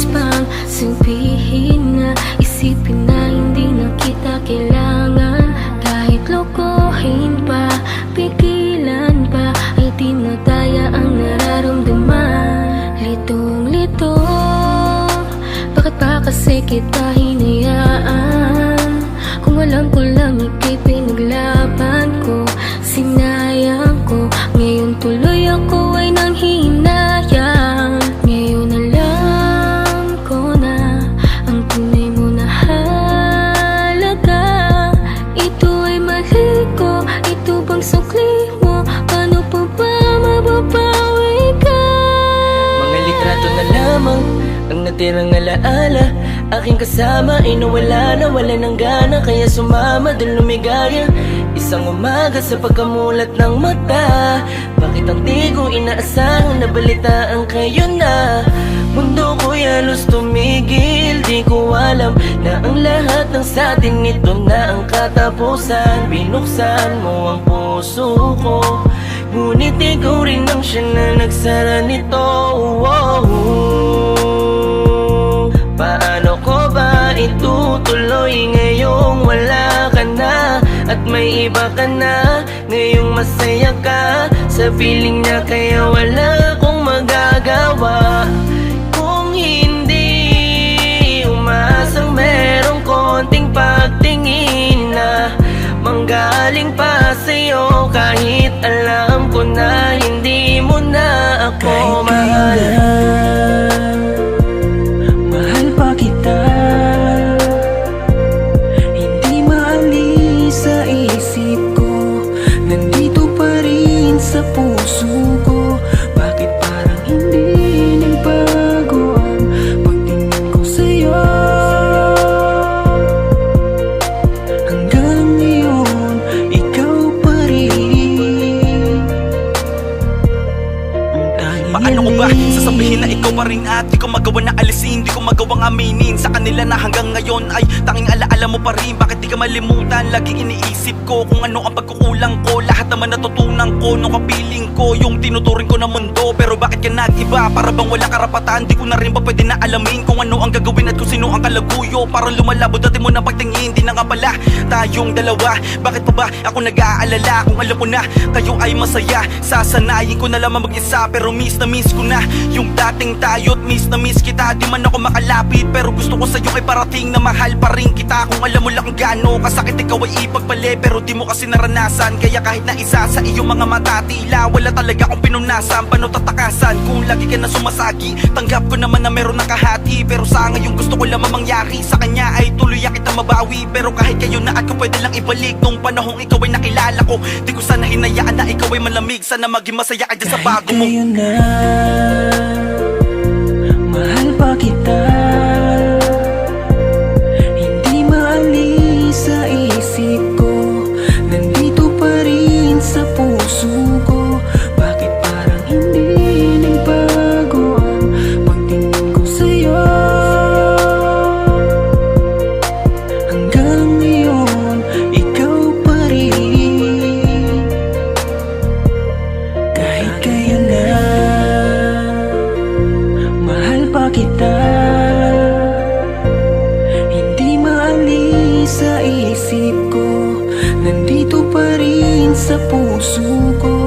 nais pang sabihin na isipin na hindi na kita kailangan. Kahit lokohin pa, pigilan pa, ay di na daya ang nararamdaman. Litong-lito, bakit pa kasi kita hinayaan? Kung alam ko lang ika'y pinaglaban ko, sinayang ko. Ngayon tuloy ako ay nanghihinayang. Ngayon alam ko na ang tunay mo na halaga. Ito ay mali ko, ito bang sukli mo? Paano pa ba mababawi ka? Mga litrato na lamang ang natirang alaala. Aking kasama ay nawala na, wala ng gana, kaya sumama dun lumigaya. Isang umaga sa pagkamulat ng mata, bakit ang di ko inaasahang nabalitaan kayo na? Mundo ko'y halos tumigil, di ko alam na ang lahat ng satin nito na ang katapusan. Binuksan mo ang puso ko, ngunit ikaw rin ang siya na nagsara nito. Paano ko ba itutuloy ngayong wala ka na? At may iba ka na, ngayong masaya ka sa feeling niya, kaya wala akong magagawa. Kung hindi umasang merong konting pagtingin na manggaling pa sa'yo, kahit alam ko na hindi mo na ako mahal. Mahal pa kita, hindi maalis sa isip ko, nandito pa rin sa puso ko. Bakit parang hindi nagbago ang pagtingin ko sa'yo? Hanggang ngayon, ikaw pa rin ang tanging Paano ko ba sasabihin na ikaw pa rin at di ko magawa na alisin, di ko magawang aminin sa kanila na hanggang ngayon ay tanging alaala mo pa rin. Bakit di ka malimutan? Lagi iniisip ko kung ano ang pagkukulang ko. Lahat naman natutunan ko nung kapiling ko yung tinuturing ko na mundo. Pero bakit ka nag-iba? Para bang wala karapatan? Di ko na rin ba pwede na alamin kung ano ang gagawin at kung sino ang kalaguyo? Parang lumalabo dati mo na pagtingin, di na nga pala tayong dalawa. Bakit pa ba ako nag-aalala kung alam ko na kayo ay masaya? Sasanayin ko na lamang mag-isa, pero miss na miss ko na yung dating tayo at miss na miss kita. Di man ako makalapit, pero gusto ko sa'yo ay parating na mahal pa rin kita. Kung alam mo lang kung gaano kasakit ikaw ay ipagpali, pero di mo kasi naranasan. Kaya kahit na isa sa iyong mga mata, tila wala talaga akong pinunasan. Paano tatakasan kung lagi ka na sumasagi? Tanggap ko naman na meron ng kahati, pero sa ngayon gusto ko lamang mangyari sa kanya ay tuluyan kita mabawi. Pero kahit kayo na at ko pwede lang ibalik nung panahong ikaw ay nakilala ko. Di ko sana hinayaan na ikaw ay malamig, sana maging masaya ka dyan sa bago mo. Kahit na mahal pa kita, hindi maalis sa isip ko, nandito pa rin sa puso ko. Bakit parang hindi nagbago ang pagtingin ko sa'yo? Hanggang ngayon, ikaw pa rin. Kahit kayo na mahal pa kita, hindi maalis sa isip ko, nandito pa rin sa puso ko.